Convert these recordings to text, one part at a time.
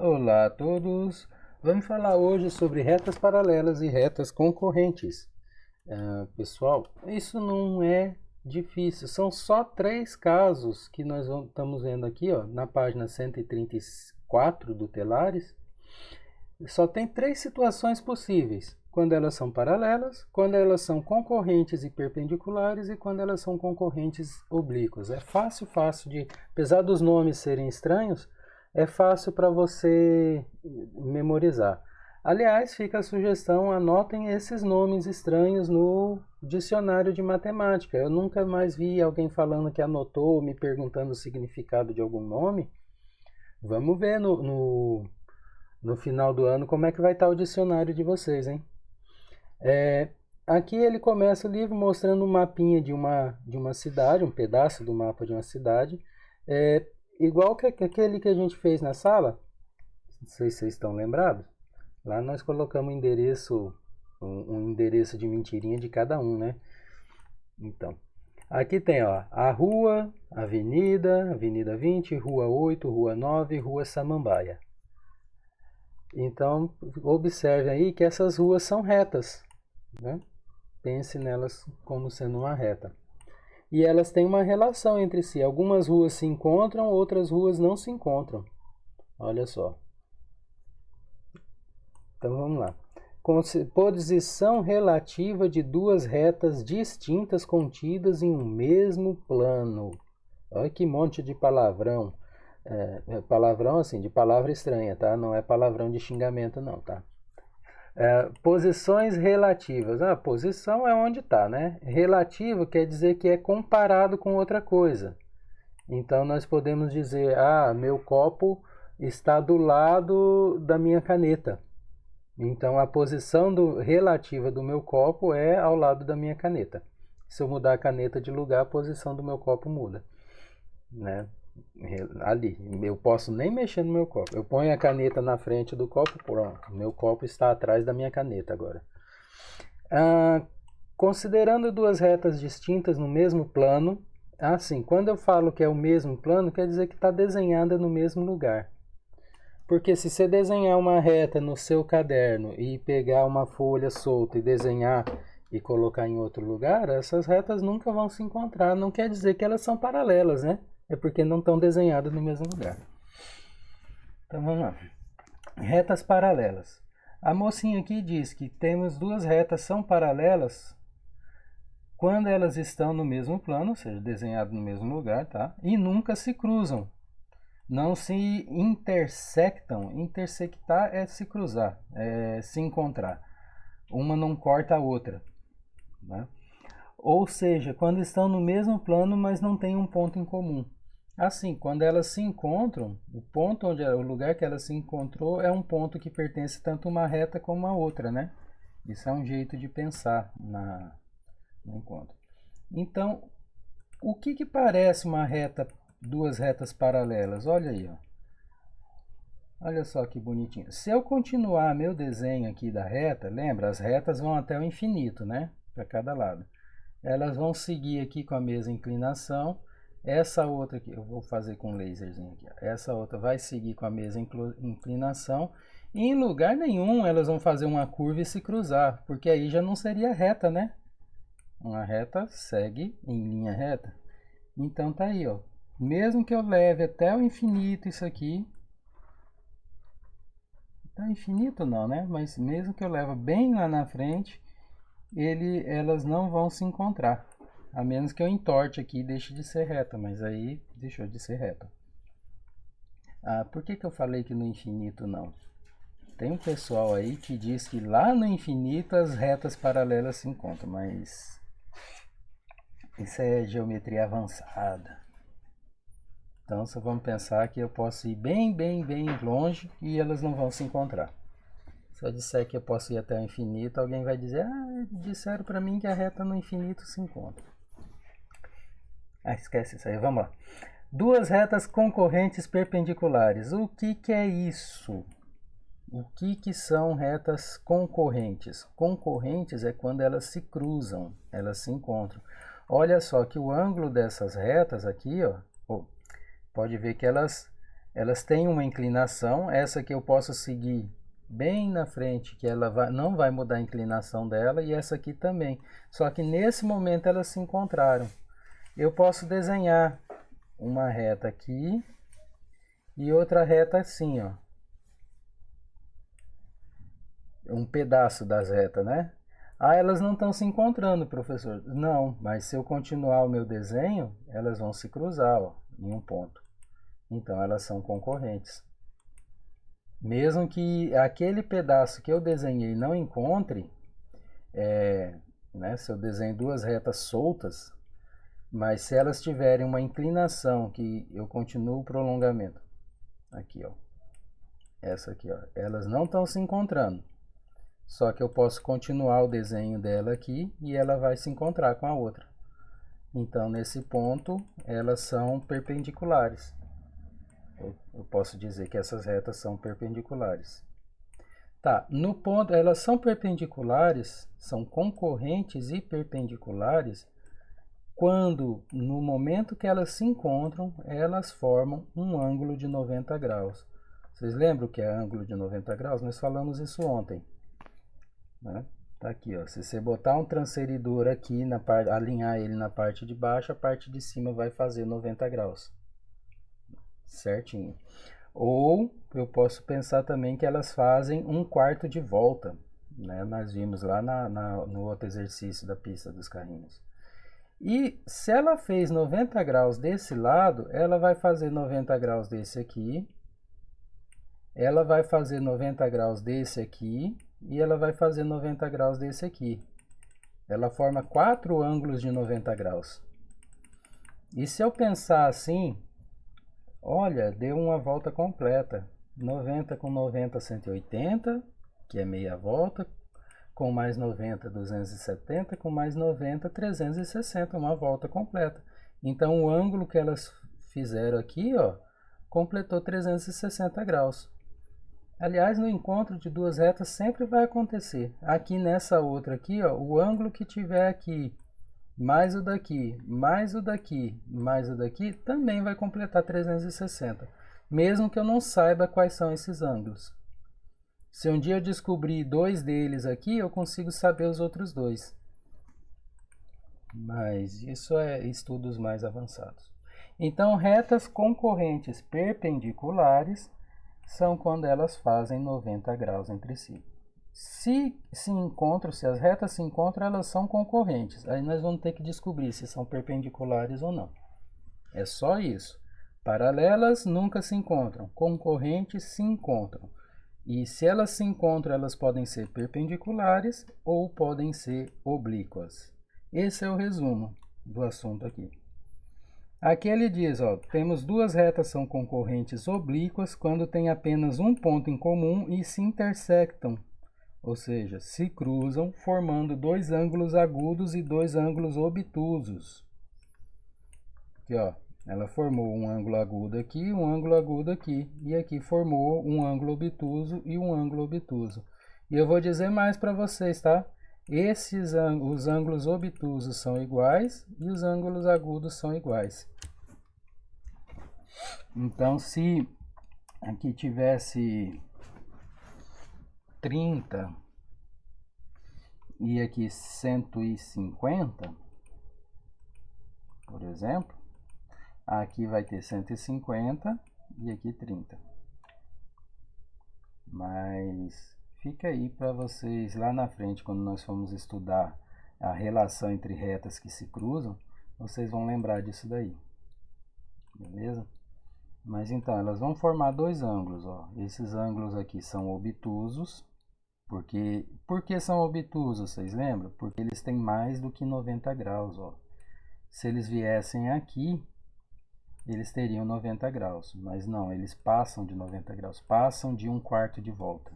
Olá a todos! Vamos falar hoje sobre retas paralelas e retas concorrentes. Pessoal, isso não é difícil, são só 3 casos que nós estamos vendo aqui, ó, na página 134 do Telares. Só tem 3 situações possíveis: quando elas são paralelas, quando elas são concorrentes e perpendiculares e quando elas são concorrentes oblíquas. É fácil de, apesar dos nomes serem estranhos, é fácil para você memorizar. Aliás, fica a sugestão, anotem esses nomes estranhos no dicionário de matemática. Eu nunca mais vi alguém falando que anotou, me perguntando o significado de algum nome. Vamos ver no final do ano como é que vai estar o dicionário de vocês, hein? Aqui ele começa o livro mostrando um mapinha de uma cidade, um pedaço do mapa de uma cidade. Igual que aquele que a gente fez na sala, não sei se vocês estão lembrados. Lá nós colocamos um endereço de mentirinha de cada um, né? Então, aqui tem, ó, a rua, Avenida 20, Rua 8, Rua 9, Rua Samambaia. Então, observe aí que essas ruas são retas, né? Pense nelas como sendo uma reta. E elas têm uma relação entre si. Algumas ruas se encontram, outras ruas não se encontram. Olha só. Então vamos lá. Posição relativa de duas retas distintas contidas em um mesmo plano. Olha que monte de palavrão. Palavrão assim, de palavra estranha, tá? Não é palavrão de xingamento não, tá? Posições relativas. Posição é onde está, né? Relativo quer dizer que é comparado com outra coisa. Então nós podemos dizer, meu copo está do lado da minha caneta. Então a posição relativa do meu copo é ao lado da minha caneta. Se eu mudar a caneta de lugar, a posição do meu copo muda, né? Ali, eu posso nem mexer no meu copo. Eu ponho a caneta na frente do copo, pronto. Meu copo está atrás da minha caneta agora. Considerando duas retas distintas no mesmo plano, quando eu falo que é o mesmo plano, quer dizer que está desenhada no mesmo lugar. Porque se você desenhar uma reta no seu caderno e pegar uma folha solta e desenhar e colocar em outro lugar, essas retas nunca vão se encontrar. Não quer dizer que elas são paralelas, né? É porque não estão desenhadas no mesmo lugar. Então vamos lá. Retas paralelas. A mocinha aqui diz que temos duas retas são paralelas quando elas estão no mesmo plano, ou seja, desenhadas no mesmo lugar, tá? E nunca se cruzam. Não se intersectam. Intersectar é se cruzar, é se encontrar. Uma não corta a outra, né? Ou seja, quando estão no mesmo plano, mas não tem um ponto em comum. Assim, quando elas se encontram, o lugar que ela se encontrou é um ponto que pertence tanto a uma reta como a outra, né? Isso é um jeito de pensar no encontro. Então, o que parece uma reta, duas retas paralelas? Olha aí, ó. Olha só que bonitinho. Se eu continuar meu desenho aqui da reta, lembra, as retas vão até o infinito, né? Para cada lado. Elas vão seguir aqui com a mesma inclinação. Essa outra aqui, eu vou fazer com um laserzinho aqui. Essa outra vai seguir com a mesma inclinação. E em lugar nenhum elas vão fazer uma curva e se cruzar, porque aí já não seria reta, né? Uma reta segue em linha reta. Então tá aí, ó. Mesmo que eu leve até o infinito isso aqui, até o infinito não, né? Mas mesmo que eu leve bem lá na frente, elas não vão se encontrar. A menos que eu entorte aqui e deixe de ser reta, mas aí deixou de ser reta. Por que eu falei que no infinito não? Tem um pessoal aí que diz que lá no infinito as retas paralelas se encontram, mas isso é geometria avançada. Então só vamos pensar que eu posso ir bem longe e elas não vão se encontrar. Se eu disser que eu posso ir até o infinito, alguém vai dizer, disseram para mim que a reta no infinito se encontra. Esquece isso aí, vamos lá. Duas retas concorrentes perpendiculares. O que é isso? O que são retas concorrentes? Concorrentes é quando elas se cruzam, elas se encontram. Olha só que o ângulo dessas retas aqui, ó, pode ver que elas Elas têm uma inclinação, essa aqui eu posso seguir bem na frente, que ela não vai mudar a inclinação dela, e essa aqui também. Só que nesse momento elas se encontraram. Eu posso desenhar uma reta aqui e outra reta assim, ó. Um pedaço das retas, né? Ah, elas não estão se encontrando, professor. Não, mas se eu continuar o meu desenho, elas vão se cruzar, ó, em um ponto. Então elas são concorrentes. Mesmo que aquele pedaço que eu desenhei não encontre, né, se eu desenho duas retas soltas, mas se elas tiverem uma inclinação que eu continuo o prolongamento, aqui ó, essa aqui ó, elas não estão se encontrando, só que eu posso continuar o desenho dela aqui e ela vai se encontrar com a outra. Então nesse ponto elas são perpendiculares. Eu posso dizer que essas retas são perpendiculares. Tá, no ponto, elas são perpendiculares, são concorrentes e perpendiculares, quando, no momento que elas se encontram, elas formam um ângulo de 90 graus. Vocês lembram o que é ângulo de 90 graus? Nós falamos isso ontem, né? Tá aqui, ó. Se você botar um transferidor aqui, alinhar ele na parte de baixo, a parte de cima vai fazer 90 graus. Certinho. Ou eu posso pensar também que elas fazem um quarto de volta, né? Nós vimos lá no outro exercício da pista dos carrinhos. E se ela fez 90 graus desse lado, ela vai fazer 90 graus desse aqui, ela vai fazer 90 graus desse aqui e ela vai fazer 90 graus desse aqui. Ela forma 4 ângulos de 90 graus. E se eu pensar assim, olha, deu uma volta completa. 90 com 90, 180, que é meia volta. Com mais 90, 270. Com mais 90, 360, uma volta completa. Então, o ângulo que elas fizeram aqui, ó, completou 360 graus. Aliás, no encontro de duas retas sempre vai acontecer. Aqui nessa outra aqui, ó, o ângulo que tiver aqui, mais o daqui, mais o daqui, mais o daqui, também vai completar 360, mesmo que eu não saiba quais são esses ângulos. Se um dia eu descobrir dois deles aqui, eu consigo saber os outros dois. Mas isso é estudos mais avançados. Então, retas concorrentes perpendiculares são quando elas fazem 90 graus entre si. Se as retas se encontram, elas são concorrentes. Aí nós vamos ter que descobrir se são perpendiculares ou não. É só isso. Paralelas nunca se encontram, concorrentes se encontram. E se elas se encontram, elas podem ser perpendiculares ou podem ser oblíquas. Esse é o resumo do assunto aqui. Aqui ele diz, ó, temos duas retas são concorrentes oblíquas quando tem apenas um ponto em comum e se intersectam. Ou seja, se cruzam, formando dois ângulos agudos e dois ângulos obtusos. Aqui, ó, ela formou um ângulo agudo aqui, um ângulo agudo aqui. E aqui formou um ângulo obtuso e um ângulo obtuso. E eu vou dizer mais para vocês, tá? Os ângulos obtusos são iguais e os ângulos agudos são iguais. Então, se aqui tivesse 30 e aqui 150, por exemplo, aqui vai ter 150 e aqui 30. Mas fica aí para vocês lá na frente, quando nós formos estudar a relação entre retas que se cruzam, vocês vão lembrar disso daí. Beleza? Mas então, elas vão formar dois ângulos, ó. Esses ângulos aqui são obtusos. Por que são obtusos, vocês lembram? Porque eles têm mais do que 90 graus, ó. Se eles viessem aqui, eles teriam 90 graus, mas não, eles passam de 90 graus, passam de um quarto de volta.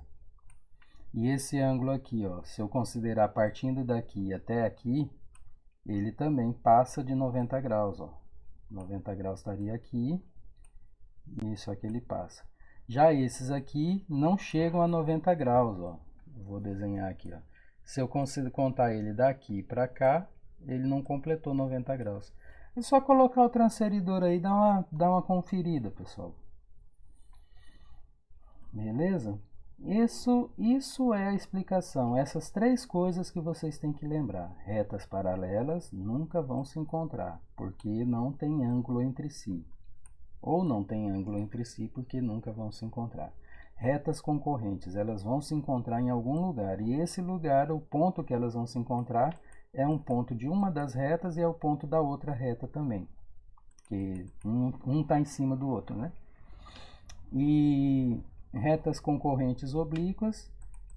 E esse ângulo aqui, ó, se eu considerar partindo daqui até aqui, ele também passa de 90 graus, ó. 90 graus estaria aqui, e isso aqui ele passa. Já esses aqui não chegam a 90 graus, ó. Vou desenhar aqui, ó. Se eu consigo contar ele daqui para cá, ele não completou 90 graus. É só colocar o transferidor aí e dar uma conferida, pessoal. Beleza? Isso é a explicação. Essas três coisas que vocês têm que lembrar. Retas paralelas nunca vão se encontrar, porque não tem ângulo entre si. Ou não tem ângulo entre si, porque nunca vão se encontrar. Retas concorrentes, elas vão se encontrar em algum lugar. E esse lugar, o ponto que elas vão se encontrar, é um ponto de uma das retas e é o ponto da outra reta também. Porque um está em cima do outro, né? E retas concorrentes oblíquas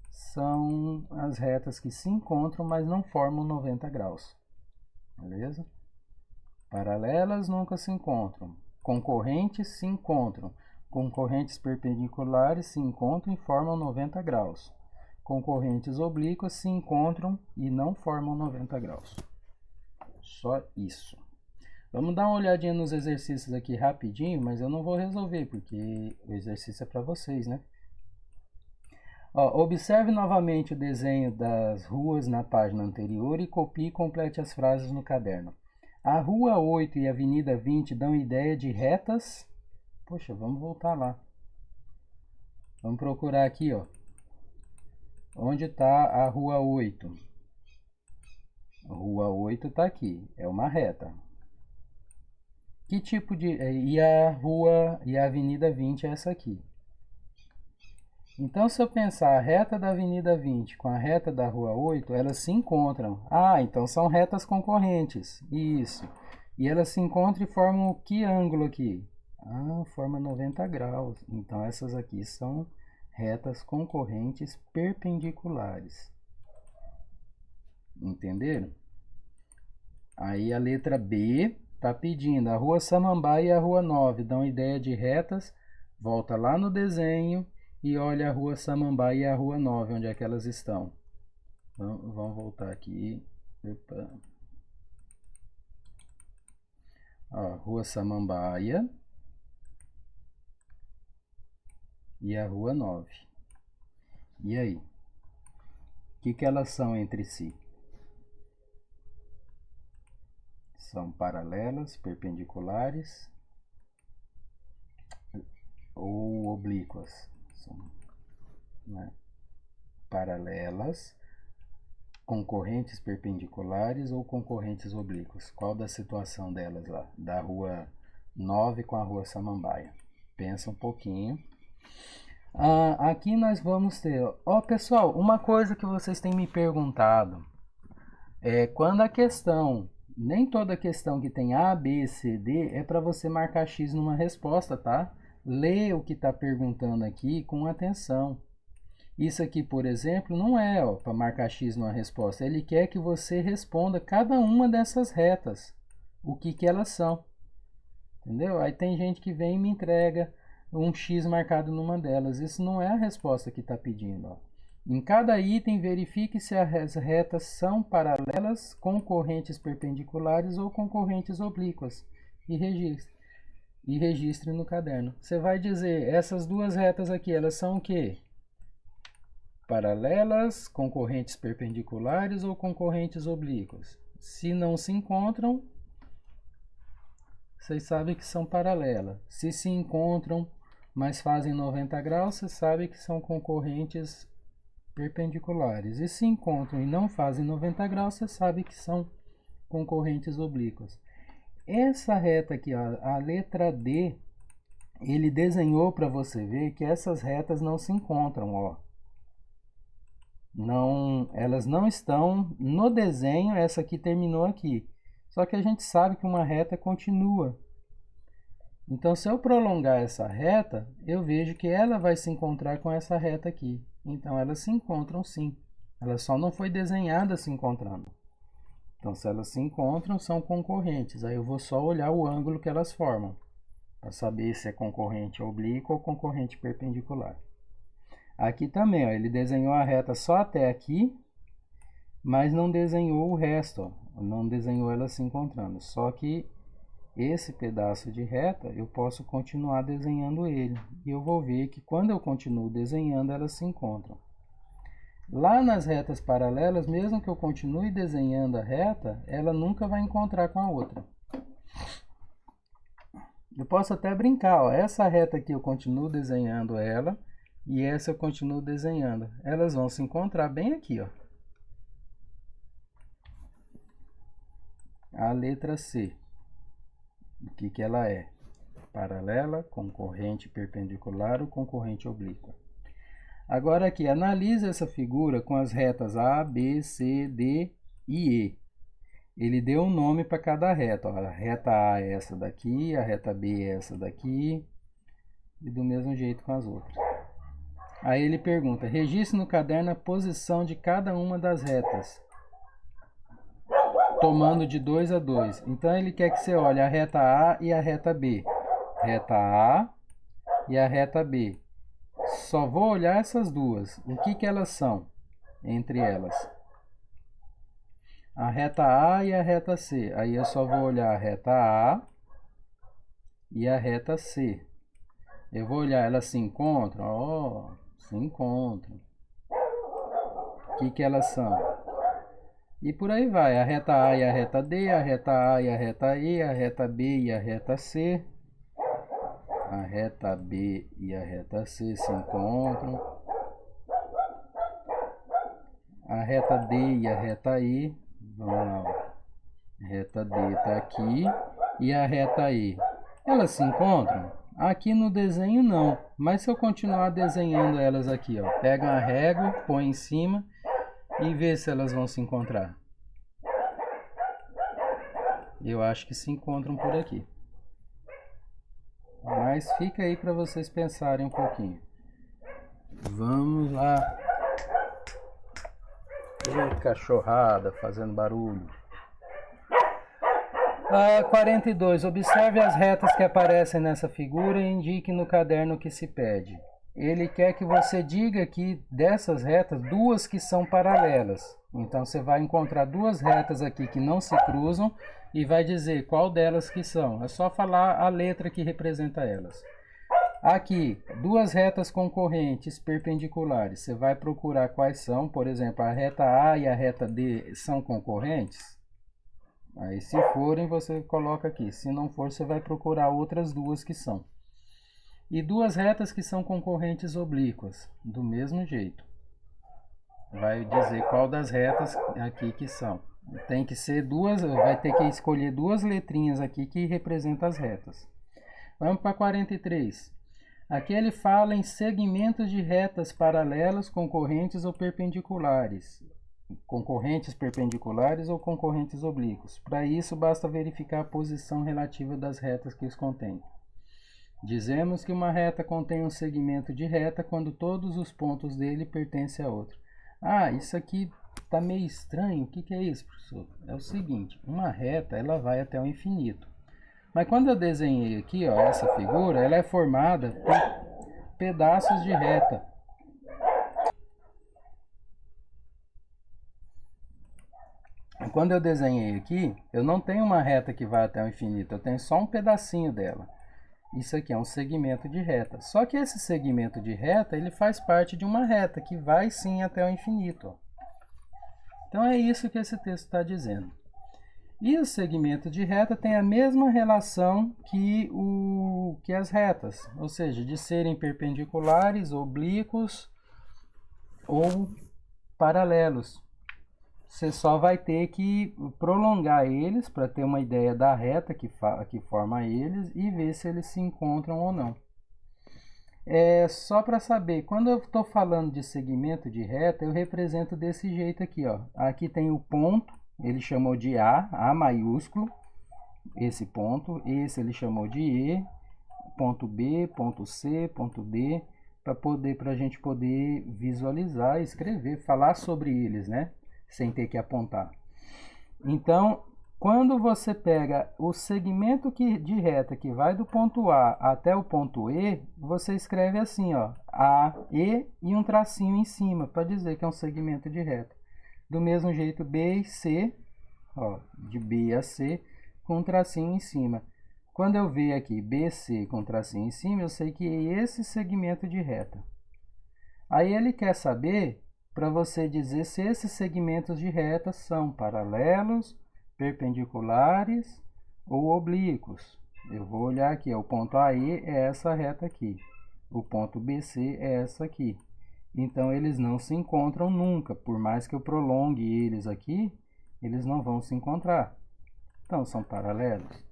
são as retas que se encontram, mas não formam 90 graus. Beleza? Paralelas nunca se encontram. Concorrentes se encontram. Concorrentes perpendiculares se encontram e formam 90 graus. Concorrentes oblíquas se encontram e não formam 90 graus. Só isso. Vamos dar uma olhadinha nos exercícios aqui rapidinho, mas eu não vou resolver, porque o exercício é para vocês, né? Ó, observe novamente o desenho das ruas na página anterior e copie e complete as frases no caderno. A Rua 8 e a Avenida 20 dão ideia de retas... Poxa, vamos voltar lá. Vamos procurar aqui, ó. Onde está a Rua 8? A Rua 8 está aqui, é uma reta. Que tipo de... E a Rua e a Avenida 20 é essa aqui. Então, se eu pensar a reta da Avenida 20 com a reta da Rua 8, elas se encontram. Ah, então são retas concorrentes. Isso. E elas se encontram e formam que ângulo aqui? Ah, forma 90 graus. Então, essas aqui são retas concorrentes perpendiculares. Entenderam? Aí a letra B está pedindo a Rua Samambaia e a Rua 9 dão ideia de retas. Volta lá no desenho e olha a Rua Samambaia e a Rua 9, onde é que elas estão. Vamos voltar aqui. Opa. Ó, Rua Samambaia e a Rua 9. E aí? O que elas são entre si? São paralelas, perpendiculares ou oblíquas? São, né? Paralelas, concorrentes perpendiculares ou concorrentes oblíquas? Qual da situação delas lá? Da Rua 9 com a Rua Samambaia. Pensa um pouquinho. Aqui nós vamos ter... Ó, pessoal, uma coisa que vocês têm me perguntado é quando a questão... Nem toda questão que tem A, B, C, D é para você marcar X numa resposta, tá? Lê o que está perguntando aqui com atenção. Isso aqui, por exemplo, não é para marcar X numa resposta. Ele quer que você responda cada uma dessas retas. O que elas são. Entendeu? Aí tem gente que vem e me entrega um X marcado numa delas. Isso não é a resposta que está pedindo. Ó. Em cada item, verifique se as retas são paralelas, concorrentes perpendiculares ou concorrentes oblíquas e registre no caderno. Você vai dizer, essas duas retas aqui, elas são o quê? Paralelas, concorrentes perpendiculares ou concorrentes oblíquas? Se não se encontram, vocês sabem que são paralelas. Se encontram, mas fazem 90 graus, vocês sabem que são concorrentes perpendiculares. E se encontram e não fazem 90 graus, você sabe que são concorrentes oblíquas. Essa reta aqui, ó, a letra D, ele desenhou para você ver que essas retas não se encontram, ó. Não, elas não estão no desenho, essa aqui terminou aqui. Só que a gente sabe que uma reta continua. Então, se eu prolongar essa reta, eu vejo que ela vai se encontrar com essa reta aqui. Então, elas se encontram sim. Ela só não foi desenhada se encontrando. Então, se elas se encontram, são concorrentes. Aí eu vou só olhar o ângulo que elas formam, para saber se é concorrente oblíquo ou concorrente perpendicular. Aqui também, ó, ele desenhou a reta só até aqui, mas não desenhou o resto. Ó, não desenhou elas se encontrando. Só que esse pedaço de reta, eu posso continuar desenhando ele. E eu vou ver que quando eu continuo desenhando, elas se encontram. Lá nas retas paralelas, mesmo que eu continue desenhando a reta, ela nunca vai encontrar com a outra. Eu posso até brincar, ó, essa reta aqui eu continuo desenhando ela, e essa eu continuo desenhando. Elas vão se encontrar bem aqui, ó. A letra C, o que que ela é? Paralela, concorrente perpendicular ou concorrente oblíqua. Agora aqui, analisa essa figura com as retas A, B, C, D e E. Ele deu um nome para cada reta. Ó, a reta A é essa daqui, a reta B é essa daqui, e do mesmo jeito com as outras. Aí ele pergunta, registre no caderno a posição de cada uma das retas, tomando de 2 a 2. Então ele quer que você olhe a reta A e a reta B. Reta A e a reta B. Só vou olhar essas duas. O que que elas são entre elas? A reta A e a reta C. Aí eu só vou olhar a reta A e a reta C. Eu vou olhar, elas se encontram? Ó, se encontram. O que que elas são? E por aí vai. A reta A e a reta D, a reta A e a reta E, a reta B e a reta C. A reta B e a reta C se encontram. A reta D e a reta E. Vamos lá, ó. A reta D está aqui. E a reta E. Elas se encontram? Aqui no desenho não. Mas se eu continuar desenhando elas aqui, ó. Pega uma régua, põe em cima e vê se elas vão se encontrar. Eu acho que se encontram por aqui. Mas fica aí para vocês pensarem um pouquinho. Vamos lá. Cachorrada fazendo barulho. 42. Observe as retas que aparecem nessa figura e indique no caderno o que se pede. Ele quer que você diga aqui dessas retas, duas que são paralelas. Então você vai encontrar duas retas aqui que não se cruzam e vai dizer qual delas que são. É só falar a letra que representa elas. Aqui, duas retas concorrentes perpendiculares. Você vai procurar quais são. Por exemplo, a reta A e a reta D são concorrentes? Aí se forem, você coloca aqui. Se não for, você vai procurar outras duas que são. E duas retas que são concorrentes oblíquas, do mesmo jeito. Vai dizer qual das retas aqui que são. Tem que ser duas, vai ter que escolher duas letrinhas aqui que representam as retas. Vamos para 43. Aqui ele fala em segmentos de retas paralelas, concorrentes ou perpendiculares. Concorrentes perpendiculares ou concorrentes oblíquos. Para isso, basta verificar a posição relativa das retas que os contêm. Dizemos que uma reta contém um segmento de reta quando todos os pontos dele pertencem a outro. Ah, isso aqui está meio estranho. O que que é isso, professor? É o seguinte, uma reta ela vai até o infinito. Mas quando eu desenhei aqui, ó, essa figura, ela é formada por pedaços de reta. Quando eu desenhei aqui, eu não tenho uma reta que vai até o infinito, eu tenho só um pedacinho dela. Isso aqui é um segmento de reta. Só que esse segmento de reta, ele faz parte de uma reta que vai sim até o infinito. Ó. Então é isso que esse texto está dizendo. E o segmento de reta tem a mesma relação que as retas, ou seja, de serem perpendiculares, oblíquos ou paralelos. Você só vai ter que prolongar eles para ter uma ideia da reta que forma eles e ver se eles se encontram ou não. Só para saber, quando eu estou falando de segmento de reta, eu represento desse jeito aqui. Ó. Aqui tem o ponto, ele chamou de A maiúsculo, esse ponto. Esse ele chamou de E, ponto B, ponto C, ponto D, para a gente poder visualizar, escrever, falar sobre eles, né? Sem ter que apontar. Então, quando você pega o segmento de reta que vai do ponto A até o ponto E, você escreve assim, ó, A, E e um tracinho em cima, para dizer que é um segmento de reta. Do mesmo jeito, B e C, ó, de B a C, com um tracinho em cima. Quando eu ver aqui BC com um tracinho em cima, eu sei que é esse segmento de reta. Aí ele quer saber para você dizer se esses segmentos de reta são paralelos, perpendiculares ou oblíquos. Eu vou olhar aqui, o ponto AE é essa reta aqui. O ponto BC é essa aqui. Então, eles não se encontram nunca. Por mais que eu prolongue eles aqui, eles não vão se encontrar. Então, são paralelos.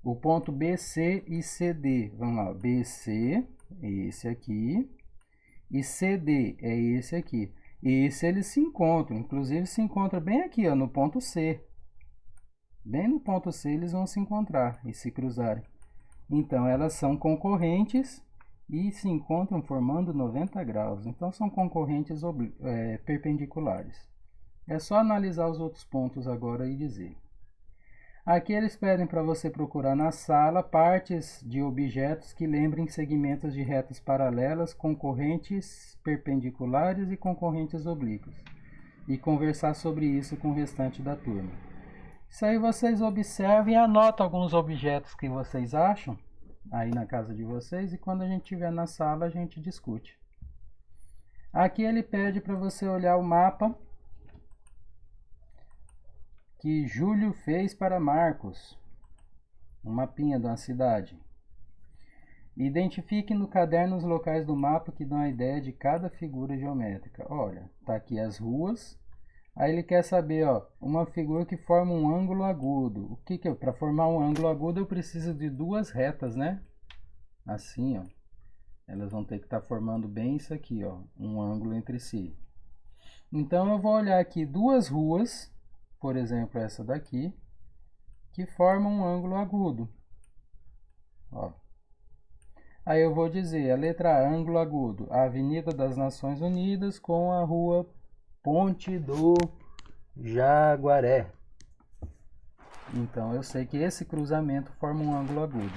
O ponto BC e CD. Vamos lá. BC é esse aqui. E CD é esse aqui. E esse eles se encontram. Inclusive, se encontra bem aqui, ó, no ponto C. Bem no ponto C eles vão se encontrar e se cruzarem. Então, elas são concorrentes e se encontram formando 90 graus. Então, são concorrentes perpendiculares. É só analisar os outros pontos agora e dizer. Aqui eles pedem para você procurar na sala partes de objetos que lembrem segmentos de retas paralelas, concorrentes perpendiculares e concorrentes oblíquos. E conversar sobre isso com o restante da turma. Isso aí vocês observem e anotam alguns objetos que vocês acham aí na casa de vocês, e quando a gente estiver na sala a gente discute. Aqui ele pede para você olhar o mapa que Júlio fez para Marcos, um mapinha de uma cidade. Identifique no caderno os locais do mapa que dão a ideia de cada figura geométrica. Olha, tá aqui as ruas. Aí ele quer saber, ó, uma figura que forma um ângulo agudo. O que que é? Para formar um ângulo agudo eu preciso de duas retas, né? Assim, ó. Elas vão ter que estar formando bem isso aqui, ó, um ângulo entre si. Então eu vou olhar aqui duas ruas, por exemplo, essa daqui, que formam um ângulo agudo. Ó. Aí eu vou dizer, a letra A, ângulo agudo, a Avenida das Nações Unidas com a rua Ponte do Jaguaré. Então eu sei que esse cruzamento forma um ângulo agudo.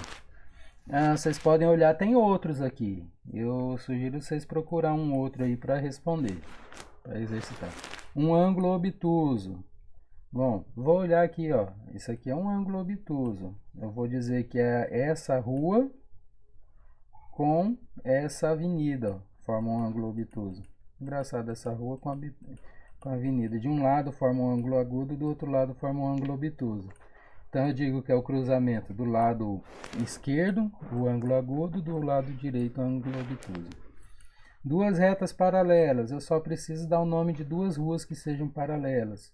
Vocês podem olhar, tem outros aqui. Eu sugiro vocês procurar um outro aí para responder, para exercitar. Um ângulo obtuso. Bom, vou olhar aqui, ó. Isso aqui é um ângulo obtuso. Eu vou dizer que é essa rua com essa avenida, ó, forma um ângulo obtuso. Engraçado, essa rua com a avenida. De um lado forma um ângulo agudo, do outro lado forma um ângulo obtuso. Então eu digo que é o cruzamento do lado esquerdo, o ângulo agudo, do lado direito, o ângulo obtuso. Duas retas paralelas, eu só preciso dar o nome de duas ruas que sejam paralelas.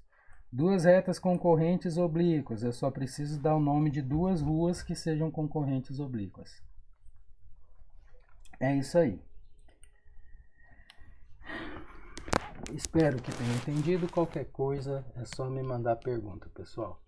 Duas retas concorrentes oblíquas, eu só preciso dar o nome de duas ruas que sejam concorrentes oblíquas. É isso aí. Espero que tenham entendido. Qualquer coisa é só me mandar pergunta, pessoal.